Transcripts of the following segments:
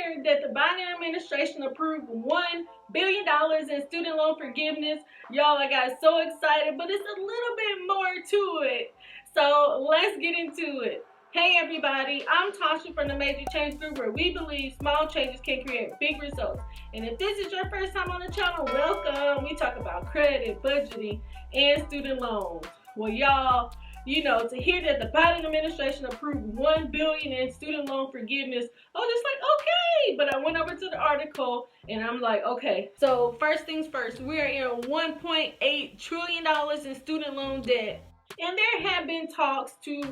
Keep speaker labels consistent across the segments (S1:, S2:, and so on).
S1: hear that the Biden administration approved $1 billion in student loan forgiveness. Y'all, I got so excited, but it's a little bit more to it. So let's get into it. Hey everybody, I'm Tasha from the Major Change Group, where we believe small changes can create big results. And if this is your first time on the channel, welcome. We talk about credit, budgeting, and student loans. Well, y'all, to hear that the Biden administration approved $1 billion in student loan forgiveness, I was just like, okay. But I went over to the article and I'm like, okay. So first things first, we are in $1.8 trillion in student loan debt. And there have been talks to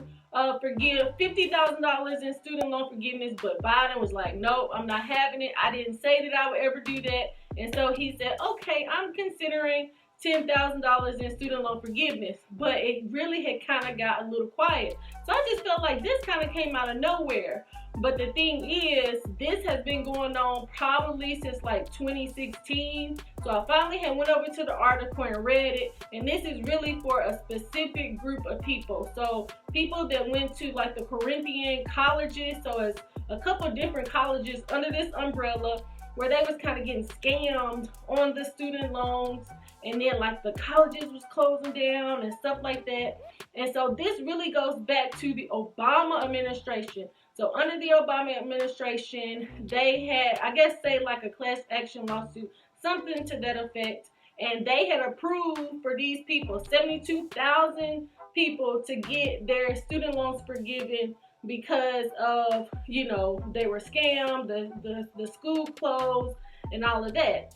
S1: forgive $50,000 in student loan forgiveness, but Biden was like, nope, I'm not having it. I didn't say that I would ever do that. And so he said, okay, I'm considering $10,000 in student loan forgiveness. But it really had kind of got a little quiet. So I just felt like this kind of came out of nowhere. But the thing is, this has been going on probably since like 2016. So I finally had went over to the article and read it. And this is really for a specific group of people. So people that went to like the Corinthian colleges. So it's a couple different colleges under this umbrella where they was kind of getting scammed on the student loans. And then like the colleges was closing down and stuff like that. And so this really goes back to the Obama administration. So under the Obama administration, they had, I guess, say like a class action lawsuit, something to that effect. And they had approved for these people, 72,000 people, to get their student loans forgiven because of, they were scammed, the school closed, and all of that.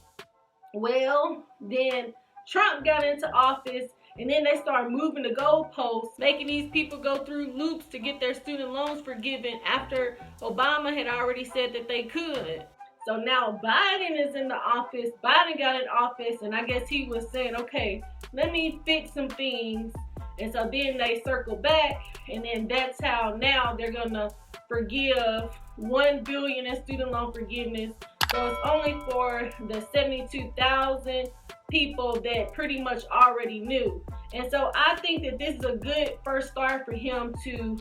S1: Well, then Trump got into office, and then they started moving the goalposts, making these people go through loops to get their student loans forgiven after Obama had already said that they could. So now Biden is in the office. Biden got in office, and I guess he was saying, okay, let me fix some things. And so then they circle back, and then that's how now they're going to forgive $1 billion in student loan forgiveness. So it's only for the 72,000 people that pretty much already knew. And so I think that this is a good first start for him to,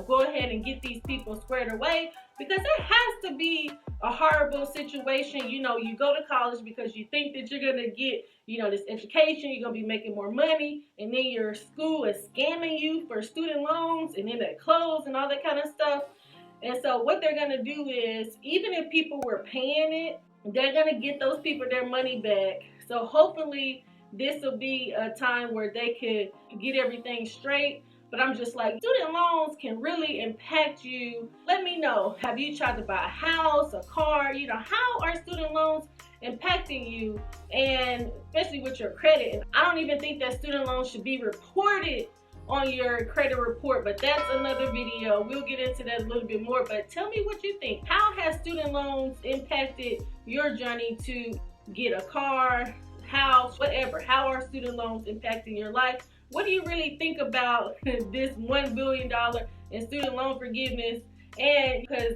S1: go ahead and get these people squared away, because it has to be a horrible situation. You go to college because you think that you're going to get, this education, you're going to be making more money, and then your school is scamming you for student loans, and then they close and all that kind of stuff. And so what they're going to do is, even if people were paying it, they're going to get those people their money back. So hopefully this will be a time where they could get everything straight. But I'm just like, student loans can really impact you. Let me know. Have you tried to buy a house, a car? How are student loans impacting you? And especially with your credit. And I don't even think that student loans should be reported on your credit report, but that's another video. We'll get into that a little bit more, but tell me what you think. How has student loans impacted your journey to get a car, house, whatever? How are student loans impacting your life? What do you really think about this $1 billion in student loan forgiveness? And because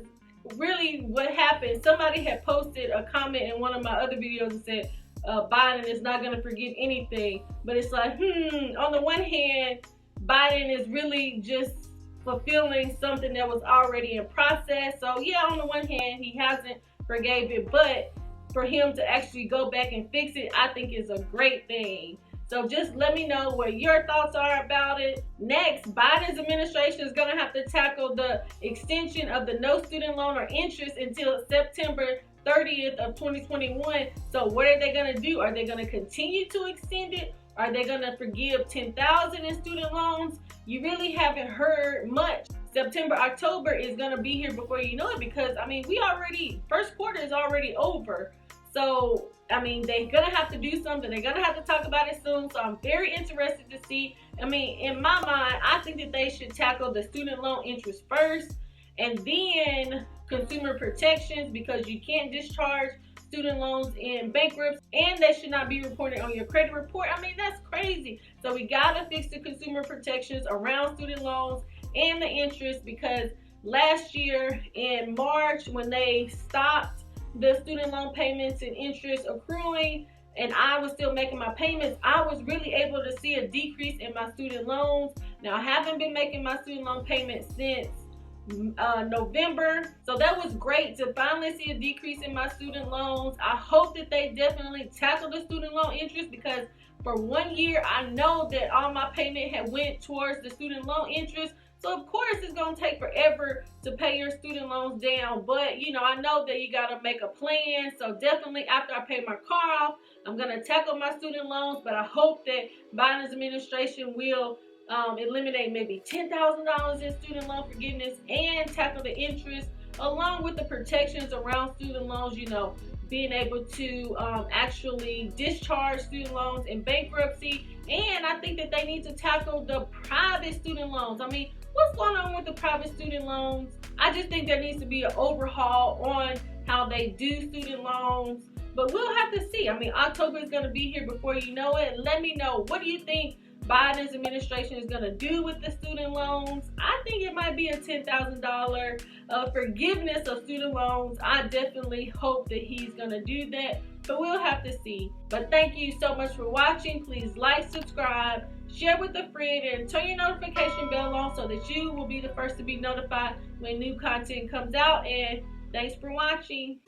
S1: really what happened, somebody had posted a comment in one of my other videos and said, Biden is not going to forgive anything. But it's like, on the one hand, Biden is really just fulfilling something that was already in process. So yeah, on the one hand, he hasn't forgave it, but for him to actually go back and fix it, I think is a great thing. So just let me know what your thoughts are about it. Next, Biden's administration is going to have to tackle the extension of the no student loan or interest until September 30th of 2021. So what are they going to do? Are they going to continue to extend it? Are they going to forgive $10,000 in student loans? You really haven't heard much. September, October is going to be here before you know it, because, first quarter is already over. So, they're going to have to do something. They're going to have to talk about it soon. So I'm very interested to see. In my mind, I think that they should tackle the student loan interest first, and then consumer protections, because you can't discharge student loans in bankruptcy, and they should not be reported on your credit report. That's crazy. So we gotta fix the consumer protections around student loans and the interest, because last year in March, when they stopped the student loan payments and interest accruing, and I was still making my payments, I was really able to see a decrease in my student loans. Now, I haven't been making my student loan payments since November. So that was great to finally see a decrease in my student loans. I hope that they definitely tackle the student loan interest, because for 1 year I know that all my payment had went towards the student loan interest. So of course it's gonna take forever to pay your student loans down, but you know, I know that you gotta make a plan. So definitely after I pay my car off, I'm gonna tackle my student loans. But I hope that Biden's administration will eliminate maybe $10,000 in student loan forgiveness and tackle the interest, along with the protections around student loans, you know, being able to actually discharge student loans in bankruptcy. And I think that they need to tackle the private student loans. I mean, what's going on with the private student loans? I just think there needs to be an overhaul on how they do student loans. But we'll have to see. I mean, October is going to be here before you know it. Let me know, what do you think Biden's administration is going to do with the student loans? I think it might be a $10,000 forgiveness of student loans. I definitely hope that he's going to do that, but we'll have to see. But thank you so much for watching. Please like, subscribe, share with a friend, and turn your notification bell on so that you will be the first to be notified when new content comes out. And thanks for watching.